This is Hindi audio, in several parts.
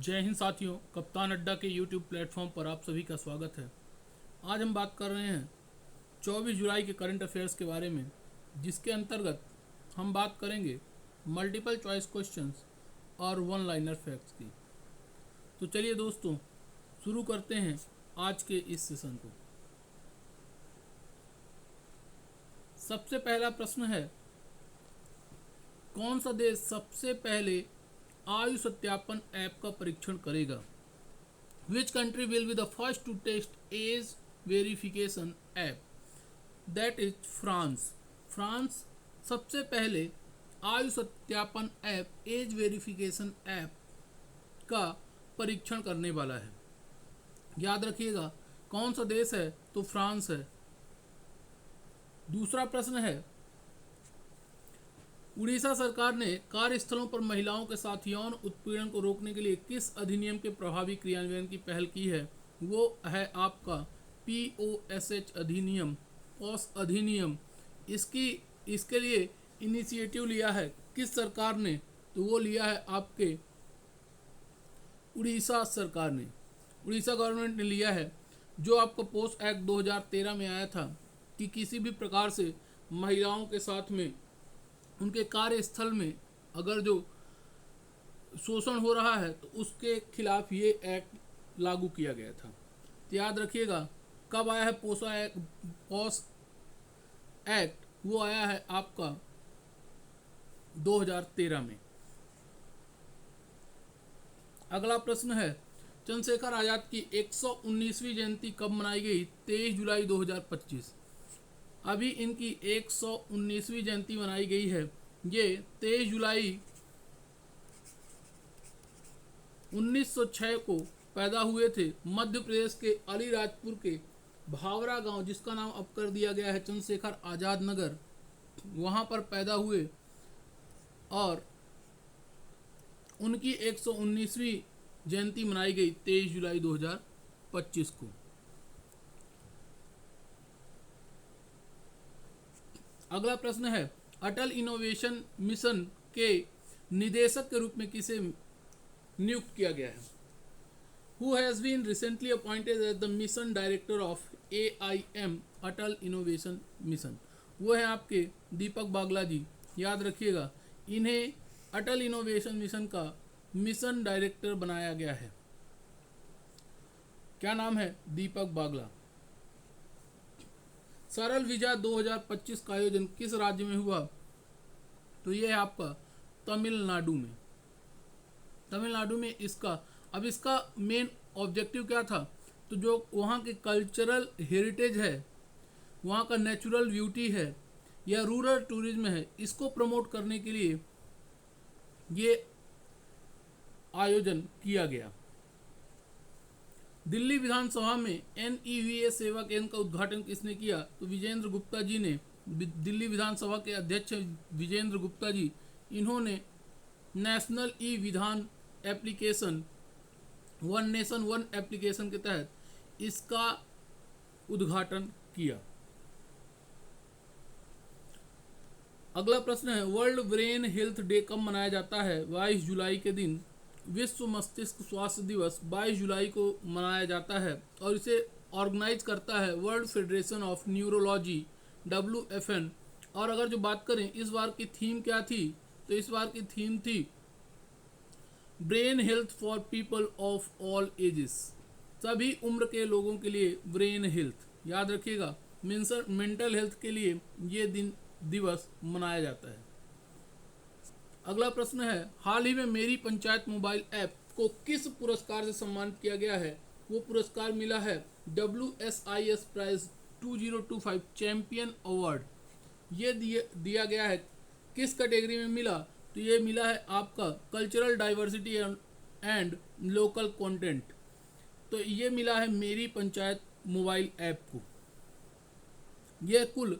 जय हिंद साथियों, कप्तान अड्डा के यूट्यूब प्लेटफॉर्म पर आप सभी का स्वागत है। आज हम बात कर रहे हैं 24 जुलाई के करंट अफेयर्स के बारे में, जिसके अंतर्गत हम बात करेंगे मल्टीपल चॉइस क्वेश्चंस और वन लाइनर फैक्ट्स की। तो चलिए दोस्तों, शुरू करते हैं आज के इस सेशन को। सबसे पहला प्रश्न है, कौन सा देश सबसे पहले आयु सत्यापन ऐप का परीक्षण करेगा? Which country will be the first to test age verification app? That is France. France सबसे पहले आयु सत्यापन ऐप एज वेरिफिकेशन ऐप का परीक्षण करने वाला है। याद रखिएगा, कौन सा देश है? तो फ्रांस है। दूसरा प्रश्न है, उड़ीसा सरकार ने कार्यस्थलों पर महिलाओं के साथ यौन उत्पीड़न को रोकने के लिए किस अधिनियम के प्रभावी क्रियान्वयन की पहल की है? वो है आपका POSH अधिनियम, पॉस अधिनियम। इसके लिए इनिशिएटिव लिया है किस सरकार ने? तो वो लिया है आपके उड़ीसा सरकार ने, उड़ीसा गवर्नमेंट ने लिया है। जो आपका पोस्ट एक्ट 2013 में आया था कि किसी भी प्रकार से महिलाओं के साथ में उनके कार्यस्थल में अगर जो शोषण हो रहा है तो उसके खिलाफ ये एक्ट लागू किया गया था। तो याद रखिएगा, कब आया है पॉस एक्ट? वो आया है आपका 2013 में। अगला प्रश्न है, चंद्रशेखर आजाद की 119वीं जयंती कब मनाई गई? 23 जुलाई 2025। अभी इनकी 119वीं जयंती मनाई गई है। ये 23 जुलाई 1906 को पैदा हुए थे। मध्य प्रदेश के अलीराजपुर के भावरा गांव, जिसका नाम अब कर दिया गया है चंद्रशेखर आजाद नगर, वहां पर पैदा हुए और उनकी 119वीं जयंती मनाई गई 23 जुलाई 2025 को। अगला प्रश्न है, अटल इनोवेशन मिशन के निदेशक के रूप में किसे नियुक्त किया गया है? Who has been recently appointed as the mission director of AIM Atal innovation mission? वो है आपके दीपक बागला जी। याद रखिएगा, इन्हें अटल इनोवेशन मिशन का मिशन डायरेक्टर बनाया गया है। क्या नाम है? दीपक बागला। सरल वीजा 2025 का आयोजन किस राज्य में हुआ? तो ये है आपका तमिलनाडु में। तमिलनाडु में इसका मेन ऑब्जेक्टिव क्या था? तो जो वहाँ के कल्चरल हेरिटेज है, वहाँ का नेचुरल ब्यूटी है या रूरल टूरिज्म है, इसको प्रमोट करने के लिए ये आयोजन किया गया। दिल्ली विधानसभा में NEVA सेवा केंद्र का उद्घाटन किसने किया? तो विजेंद्र गुप्ता जी ने। दिल्ली विधानसभा के अध्यक्ष विजेंद्र गुप्ता जी, इन्होंने नेशनल ई विधान application, one nation one application के तहत इसका उद्घाटन किया। अगला प्रश्न है, वर्ल्ड ब्रेन हेल्थ डे कब मनाया जाता है? 22 जुलाई के दिन विश्व मस्तिष्क स्वास्थ्य दिवस 22 जुलाई को मनाया जाता है और इसे ऑर्गेनाइज करता है world federation of neurology WFN। और अगर जो बात करें इस बार की थीम क्या थी, तो इस बार की थीम थी brain health for people of all ages, सभी उम्र के लोगों के लिए ब्रेन हेल्थ। याद रखिएगा, मेंटल हेल्थ के लिए ये दिवस मनाया जाता है। अगला प्रश्न है, हाल ही में मेरी पंचायत मोबाइल ऐप को किस पुरस्कार से सम्मानित किया गया है? वो पुरस्कार मिला है WSIS प्राइज 2025 चैंपियन अवार्ड। ये दिया गया है किस कैटेगरी में मिला? तो ये मिला है आपका cultural diversity and local content. तो ये मिला है मेरी पंचायत मोबाइल ऐप को। यह कुल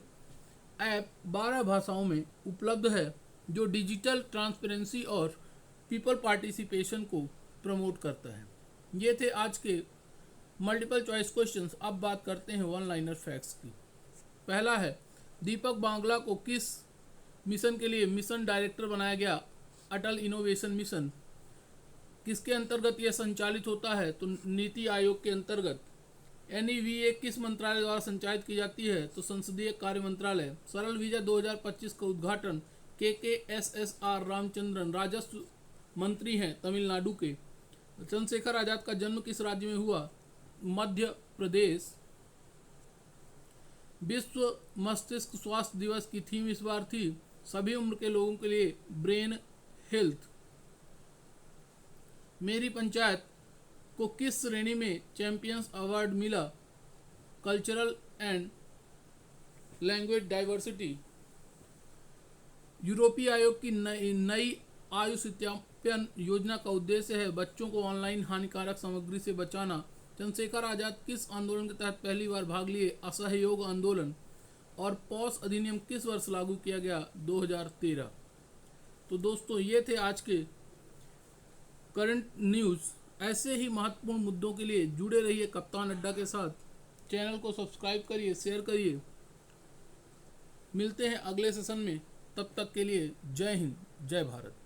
ऐप 12 भाषाओं में उपलब्ध है, जो डिजिटल ट्रांसपेरेंसी और पीपल पार्टिसिपेशन को प्रमोट करता है। ये थे आज के मल्टीपल चॉइस क्वेश्चंस। अब बात करते हैं वन लाइनर फैक्ट्स की। पहला है, दीपक बांग्ला को किस मिशन के लिए मिशन डायरेक्टर बनाया गया? अटल इनोवेशन मिशन। किसके अंतर्गत यह संचालित होता है? तो नीति आयोग के अंतर्गत। NEVA किस मंत्रालय द्वारा संचालित की जाती है? तो संसदीय कार्य मंत्रालय। सरल वीजा 2025 का उद्घाटन KKSSR रामचंद्रन राजस्व मंत्री हैं तमिलनाडु के। चंद्रशेखर आजाद का जन्म किस राज्य में हुआ? मध्य प्रदेश। विश्व मस्तिष्क स्वास्थ्य दिवस की थीम इस बार थी सभी उम्र के लोगों के लिए ब्रेन हेल्थ। मेरी पंचायत को किस श्रेणी में चैंपियंस अवार्ड मिला? Cultural and language diversity. यूरोपीय आयोग की नई आयु सत्यापन योजना का उद्देश्य है बच्चों को ऑनलाइन हानिकारक सामग्री से बचाना। चंद्रशेखर आजाद किस आंदोलन के तहत पहली बार भाग लिए? असहयोग आंदोलन। और पॉस अधिनियम किस वर्ष लागू किया गया? 2013। तो दोस्तों ये थे आज के करंट न्यूज़। ऐसे ही महत्वपूर्ण मुद्दों के लिए जुड़े रहिए कप्तान अड्डा के साथ। चैनल को सब्सक्राइब करिए, शेयर करिए। मिलते हैं अगले सेशन में, तब तक के लिए जय हिंद, जय भारत।